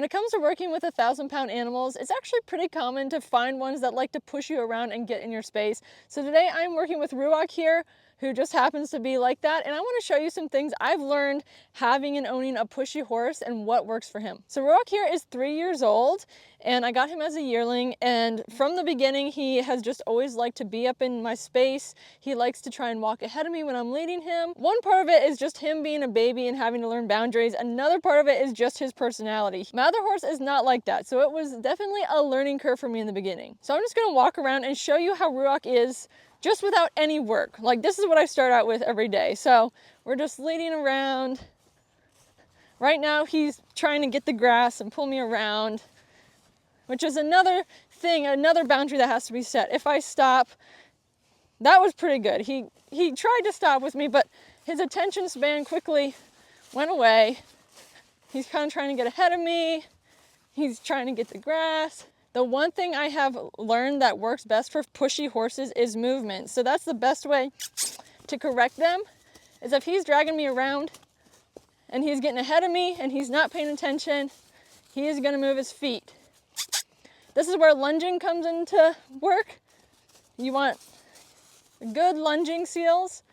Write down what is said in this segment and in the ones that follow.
it comes to working with 1,000-pound animals, it's actually pretty common to find ones that like to push you around and get in your space. So today I'm working with Ruach here, who just happens to be like that, and I want to show you some things I've learned having and owning a pushy horse and what works for him. So Ruach here is 3 years old, and I got him as a yearling, and from the beginning he has just always liked to be up in my space. He likes to try and walk ahead of me when I'm leading him. One part of it is just him being a baby and having to learn boundaries. Another part of it is just his personality. My other horse is not like that, so it was definitely a learning curve for me in the beginning. So I'm just going to walk around and show you how Ruach is just without any work. Like, this is what I start out with every day. So we're just leading around. Right now he's trying to get the grass and pull me around, which is another thing, another boundary that has to be set. If I stop, that was pretty good. He tried to stop with me, but his attention span quickly went away. He's kind of trying to get ahead of me. He's trying to get the grass. The one thing I have learned that works best for pushy horses is movement. So that's the best way to correct them, is if he's dragging me around and he's getting ahead of me and he's not paying attention, he is gonna move his feet. This is where lunging comes into work. You want good lunging seals.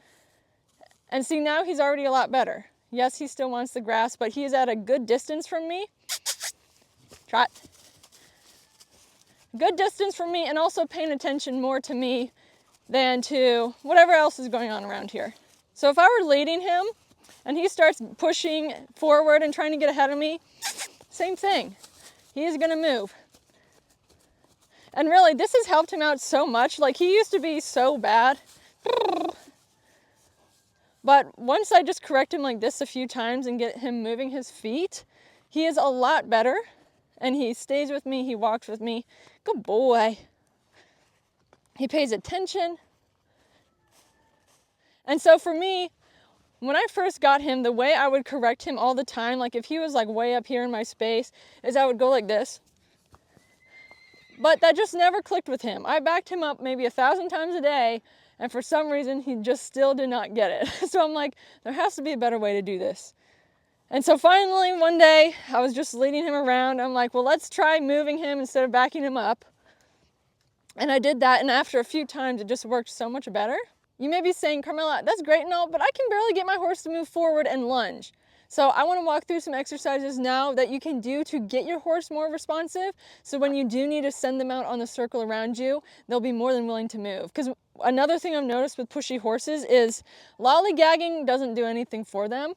And see, now he's already a lot better. Yes, he still wants the grass, but he is at a good distance from me. Trot. Good distance from me, and also paying attention more to me than to whatever else is going on around here. So if I were leading him and he starts pushing forward and trying to get ahead of me, same thing. He is gonna move. And really, this has helped him out so much. Like, he used to be so bad. But once I just correct him like this a few times and get him moving his feet, he is a lot better. And he stays with me, he walks with me. Good boy. He pays attention. And so for me, when I first got him, the way I would correct him all the time, like if he was like way up here in my space, is I would go like this. But that just never clicked with him. I backed him up maybe 1,000 times a day, and for some reason he just still did not get it. So I'm like, there has to be a better way to do this. And so finally one day I was just leading him around. I'm like, well, let's try moving him instead of backing him up. And I did that, and after a few times it just worked so much better. You may be saying, Carmela, that's great and all, but I can barely get my horse to move forward and lunge. So I want to walk through some exercises now that you can do to get your horse more responsive. So when you do need to send them out on the circle around you, they'll be more than willing to move. Because another thing I've noticed with pushy horses is lollygagging doesn't do anything for them.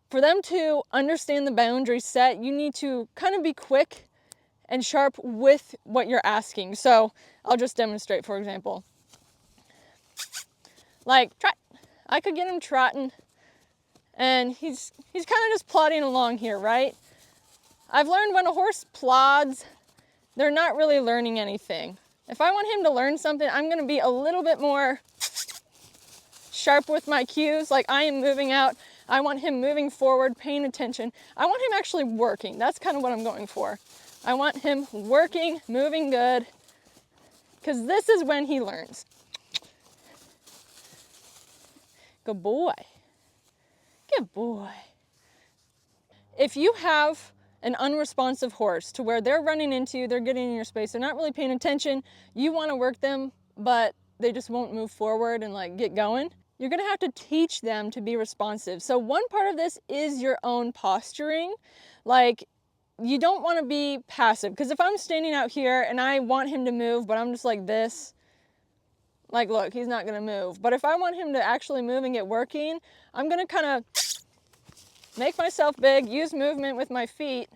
For them to understand the boundary set, you need to kind of be quick and sharp with what you're asking. So I'll just demonstrate, for example. Like, trot. I could get him trotting, and he's kind of just plodding along here, right? I've learned when a horse plods, they're not really learning anything. If I want him to learn something, I'm going to be a little bit more sharp with my cues. Like, I am moving out. I want him moving forward, paying attention. I want him actually working. That's kind of what I'm going for. I want him working, moving good, because this is when he learns. Good boy. Good boy. If you have an unresponsive horse to where they're running into you, they're getting in your space, they're not really paying attention, you want to work them, but they just won't move forward and like get going, you're going to have to teach them to be responsive. So one part of this is your own posturing. Like, you don't want to be passive, because if I'm standing out here and I want him to move, but I'm just like this, like, look, he's not going to move. But if I want him to actually move and get working, I'm going to kind of make myself big, use movement with my feet.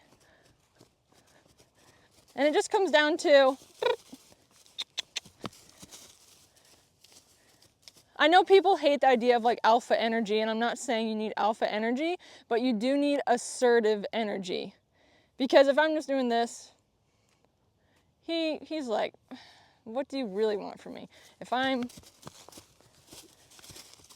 And it just comes down to, I know people hate the idea of like alpha energy, and I'm not saying you need alpha energy, but you do need assertive energy. Because if I'm just doing this, he's like, what do you really want from me? If I'm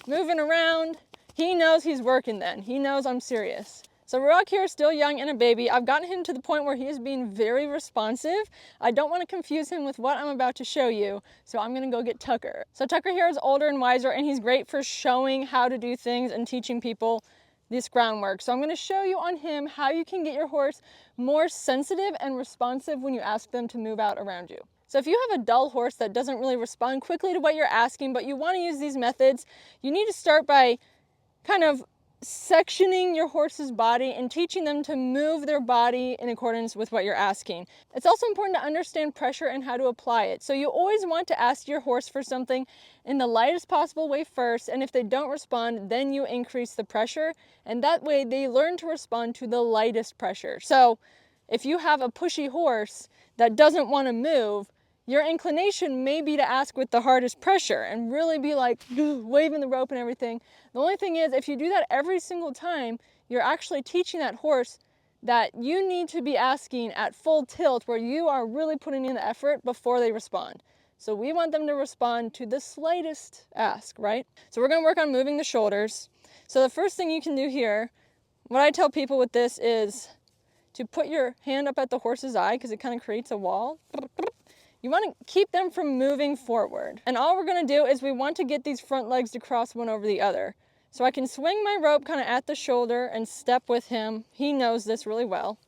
moving around, he knows he's working then. He knows I'm serious. So Ruach here is still young and a baby. I've gotten him to the point where he is being very responsive. I don't want to confuse him with what I'm about to show you, so I'm going to go get Tucker. So Tucker here is older and wiser, and he's great for showing how to do things and teaching people this groundwork. So I'm going to show you on him how you can get your horse more sensitive and responsive when you ask them to move out around you. So if you have a dull horse that doesn't really respond quickly to what you're asking, but you want to use these methods, you need to start by kind of sectioning your horse's body and teaching them to move their body in accordance with what you're asking. It's also important to understand pressure and how to apply it. So you always want to ask your horse for something in the lightest possible way first, and if they don't respond, then you increase the pressure, and that way they learn to respond to the lightest pressure. So if you have a pushy horse that doesn't want to move, your inclination may be to ask with the hardest pressure and really be like waving the rope and everything. The only thing is, if you do that every single time, you're actually teaching that horse that you need to be asking at full tilt, where you are really putting in the effort before they respond. So we want them to respond to the slightest ask, right? So we're going to work on moving the shoulders. So the first thing you can do here, what I tell people with this is to put your hand up at the horse's eye, because it kind of creates a wall. You want to keep them from moving forward. And all we're going to do is we want to get these front legs to cross one over the other. So I can swing my rope kind of at the shoulder and step with him. He knows this really well.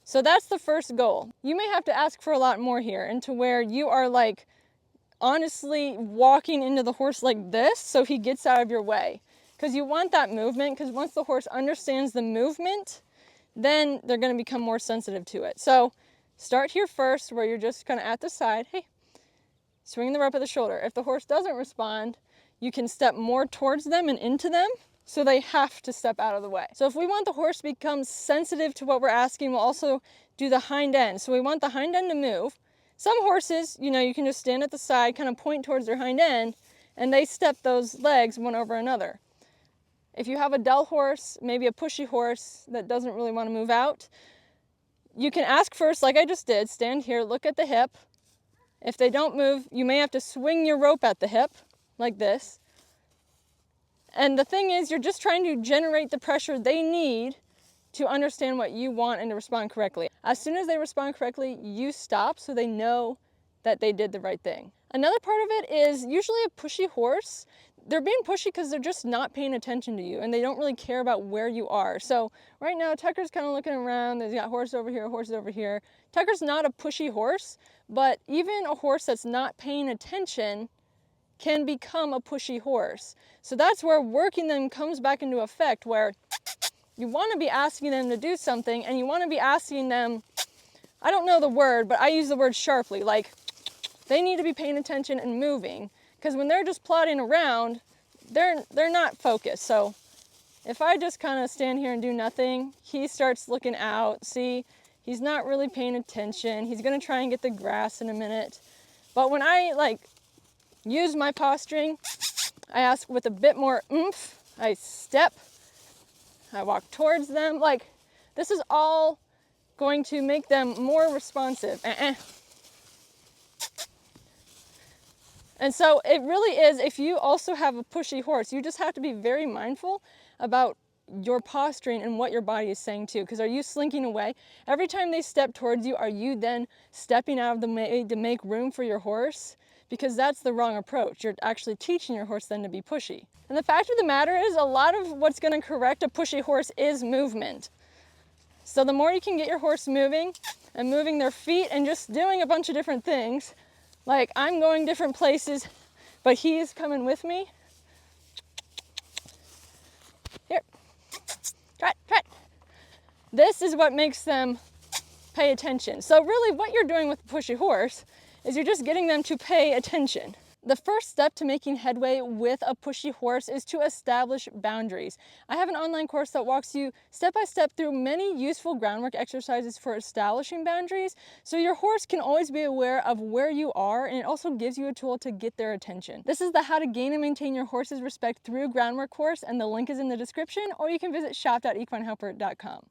So that's the first goal. You may have to ask for a lot more here, into where you are like honestly walking into the horse like this so he gets out of your way. Because you want that movement, because once the horse understands the movement, then they're going to become more sensitive to it. So start here first, where you're just kind of at the side. Hey, swinging the rope at the shoulder. If the horse doesn't respond, you can step more towards them and into them, so they have to step out of the way. So if we want the horse to become sensitive to what we're asking, we'll also do the hind end. So we want the hind end to move. Some horses, you can just stand at the side, kind of point towards their hind end, and they step those legs one over another. If you have a dull horse, maybe a pushy horse that doesn't really want to move out, you can ask first, like I just did, stand here, look at the hip. If they don't move, you may have to swing your rope at the hip, like this. And the thing is, you're just trying to generate the pressure they need to understand what you want and to respond correctly. As soon as they respond correctly, you stop so they know that they did the right thing. Another part of it is usually a pushy horse. They're being pushy because they're just not paying attention to you, and they don't really care about where you are. So right now, Tucker's kind of looking around. There's got horse over here, horses over here. Tucker's not a pushy horse, but even a horse that's not paying attention can become a pushy horse. So that's where working them comes back into effect, where you want to be asking them to do something, and you want to be asking them, I don't know the word, but I use the word sharply, like they need to be paying attention and moving. Because when they're just plodding around, they're not focused. So if I just kind of stand here and do nothing, he starts looking out. See, he's not really paying attention. He's going to try and get the grass in a minute. But when I use my posturing, I ask with a bit more oomph. I step, I walk towards them. This is all going to make them more responsive. And so it really is, if you also have a pushy horse, you just have to be very mindful about your posturing and what your body is saying too. Because are you slinking away? Every time they step towards you, are you then stepping out of the way to make room for your horse? Because that's the wrong approach. You're actually teaching your horse then to be pushy. And the fact of the matter is, a lot of what's going to correct a pushy horse is movement. So the more you can get your horse moving and moving their feet and just doing a bunch of different things, like I'm going different places, but he's coming with me. Here, trot, trot. This is what makes them pay attention. So really what you're doing with a pushy horse is you're just getting them to pay attention. The first step to making headway with a pushy horse is to establish boundaries. I have an online course that walks you step by step through many useful groundwork exercises for establishing boundaries, so your horse can always be aware of where you are, and it also gives you a tool to get their attention. This is the How to Gain and Maintain Your Horse's Respect Through Groundwork course, and the link is in the description, or you can visit shop.equinehelper.com.